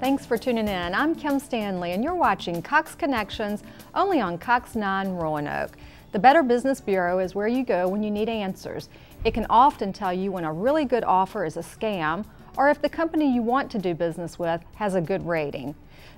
Thanks for tuning in. I'm Kim Stanley, and you're watching Cox Connections only on Cox 9 Roanoke. The Better Business Bureau is where you go when you need answers. It can often tell you when a really good offer is a scam or if the company you want to do business with has a good rating.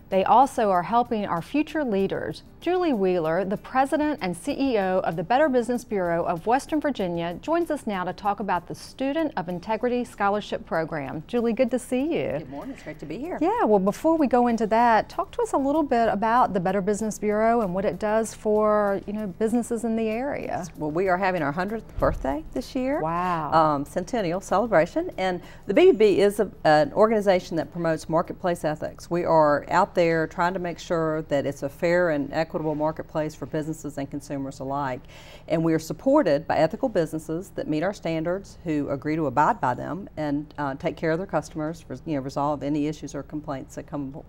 They also are helping our future leaders. Julie Wheeler, the President and CEO of the Better Business Bureau of Western Virginia, joins us now to talk about the Student of Integrity Scholarship Program. Julie, good to see you. Good morning, it's great to be here. Yeah, well, before we go into that, talk to us a little bit about the Better Business Bureau and what it does for, businesses in the area. Well, we are having our 100th birthday this year. Wow. Centennial celebration. And the BBB is an organization that promotes marketplace ethics. We are out there trying to make sure that it's a fair and equitable marketplace for businesses and consumers alike. And we are supported by ethical businesses that meet our standards, who agree to abide by them and take care of their customers, resolve any issues or complaints that come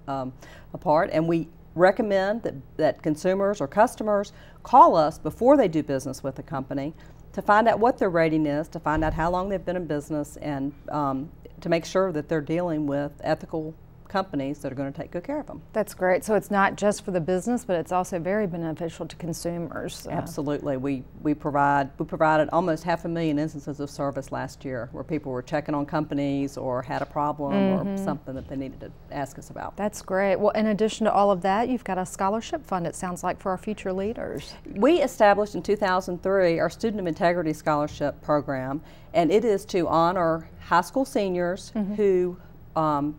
apart. And we recommend that consumers or customers call us before they do business with a company to find out what their rating is, to find out how long they've been in business, and to make sure that they're dealing with ethical companies that are going to take good care of them. That's great. So it's not just for the business, but it's also very beneficial to consumers. Absolutely. We provided almost 500,000 instances of service last year where people were checking on companies or had a problem or something that they needed to ask us about. That's great. Well, in addition to all of that, you've got a scholarship fund, it sounds like, for our future leaders. We established in 2003 our Student of Integrity Scholarship Program, and it is to honor high school seniors who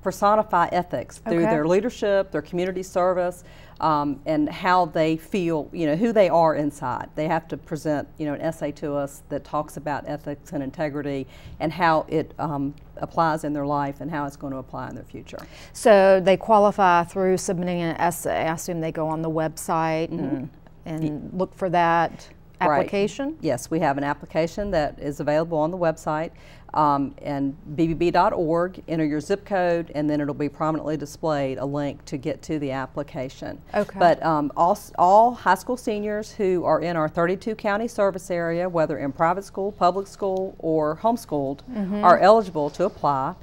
personify ethics through their leadership, their community service, and how they feel, who they are inside. They have to present, an essay to us that talks about ethics and integrity and how it applies in their life and how it's going to apply in their future. So they qualify through submitting an essay. I assume they go on the website and look for that application? Right. Yes, we have an application that is available on the website, and bbb.org. Enter your zip code, and then it'll be prominently displayed a link to get to the application. Okay. But all high school seniors who are in our 32 county service area, whether in private school, public school, or homeschooled, are eligible to apply.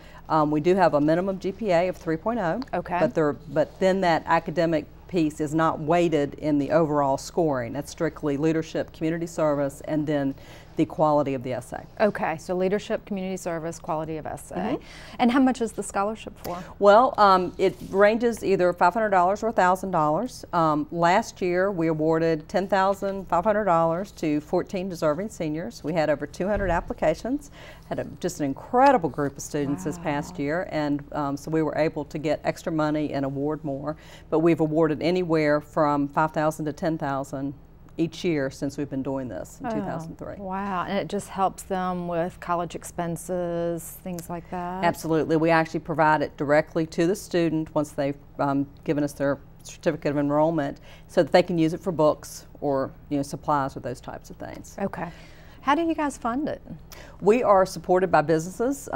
We do have a minimum GPA of 3.0. Okay. But then that academic piece is not weighted in the overall scoring. That's strictly leadership, community service, and then the quality of the essay. Okay, so leadership, community service, quality of essay. And how much is the scholarship for? Well, it ranges either $500 or $1,000. Last year, we awarded $10,500 to 14 deserving seniors. We had over 200 applications, had just an incredible group of students this past year, and so we were able to get extra money and award more. But we've awarded anywhere from $5,000 to $10,000 each year since we've been doing this in 2003. Wow, and it just helps them with college expenses, things like that? Absolutely. We actually provide it directly to the student once they've given us their certificate of enrollment so that they can use it for books or supplies or those types of things. Okay. How do you guys fund it? We are supported by businesses,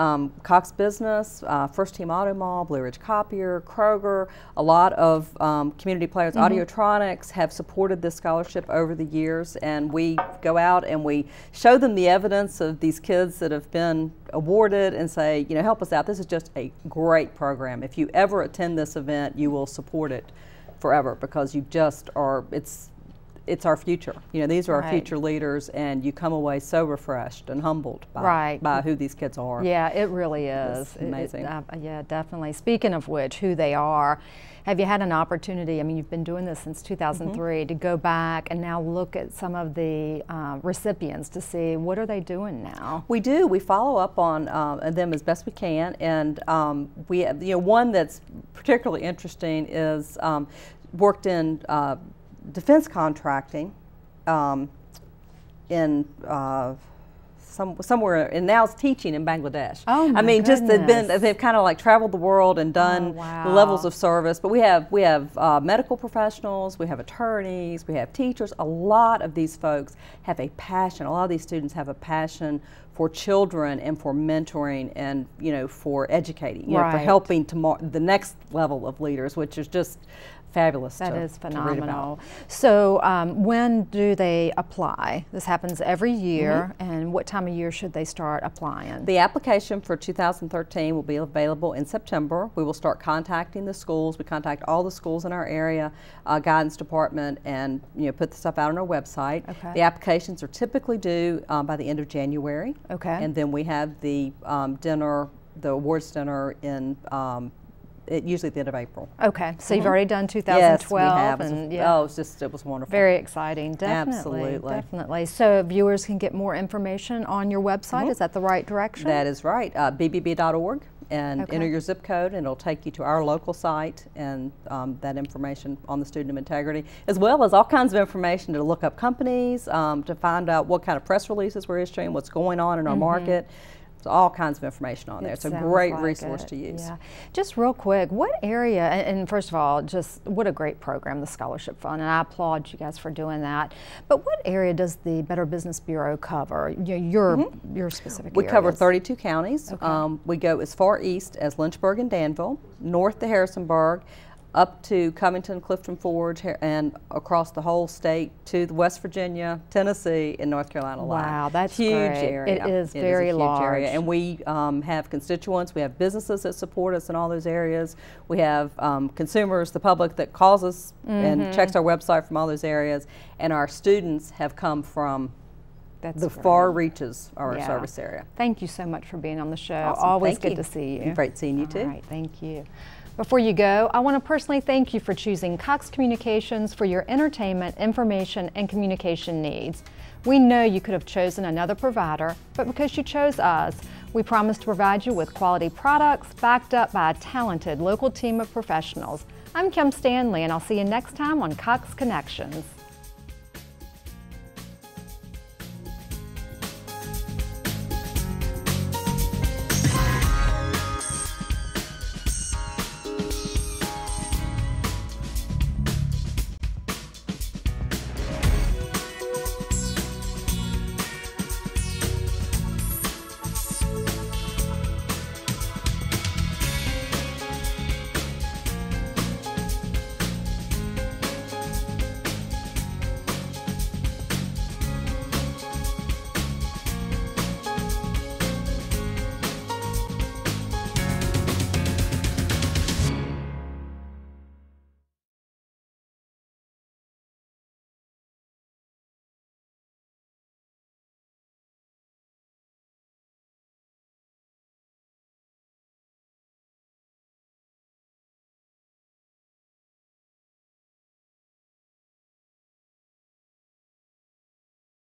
Cox Business, First Team Auto Mall, Blue Ridge Copier, Kroger. A lot of community players, Audiotronics, have supported this scholarship over the years, and we go out and we show them the evidence of these kids that have been awarded and say, help us out. This is just a great program. If you ever attend this event, you will support it forever because you just are, it's our future. These are our future leaders, and you come away so refreshed and humbled by who these kids are. Yeah, it really is. It's amazing. Yeah, definitely. Speaking of which, who they are, have you had an opportunity, you've been doing this since 2003, to go back and now look at some of the recipients to see what are they doing now? We do. We follow up on them as best we can, and we have, one that's particularly interesting is worked in defense contracting in somewhere, and now it's teaching in Bangladesh. Oh my goodness. They've kind of like traveled the world and done levels of service. But we have medical professionals, we have attorneys, we have teachers. A lot of these folks have a passion. A lot of these students have a passion for children and for mentoring and for educating, for helping to the next level of leaders, which is just fabulous. That to, is to read phenomenal. about. So when do they apply? This happens every year, and what time of year should they start applying? The application for 2013 will be available in September. We will start contacting the schools. We contact all the schools in our area, guidance department, and put the stuff out on our website. Okay. The applications are typically due by the end of January. Okay. And then we have the dinner, the awards dinner in usually at the end of April. Okay, so you've already done 2012. Yes, we have. And it was wonderful. very exciting, definitely. Absolutely. Definitely. So viewers can get more information on your website. Is that the right direction? That is right. bbb.org, and Okay. enter your zip code, and it'll take you to our local site, and that information on the student of integrity, as well as all kinds of information to look up companies, to find out what kind of press releases we're issuing, what's going on in our market. So all kinds of information on there. It's a great resource to use. Yeah. Just real quick, what area, and first of all, just what a great program, the Scholarship Fund, and I applaud you guys for doing that. But what area does the Better Business Bureau cover? Your specific We areas? cover 32 counties. Okay. We go as far east as Lynchburg and Danville, north to Harrisonburg, up to Covington, Clifton Forge, and across the whole state to the West Virginia, Tennessee, and North Carolina line. Wow, that's huge great. area. It is a very huge large. area. And we have constituents, we have businesses that support us in all those areas. We have consumers, the public that calls us and checks our website from all those areas. And our students have come from the far reaches of our service area. Thank you so much for being on the show. Awesome. Always Thank good you. to see you. Great seeing you too. All right, thank you. Before you go, I want to personally thank you for choosing Cox Communications for your entertainment, information, and communication needs. We know you could have chosen another provider, but because you chose us, we promise to provide you with quality products backed up by a talented local team of professionals. I'm Kim Stanley, and I'll see you next time on Cox Connections.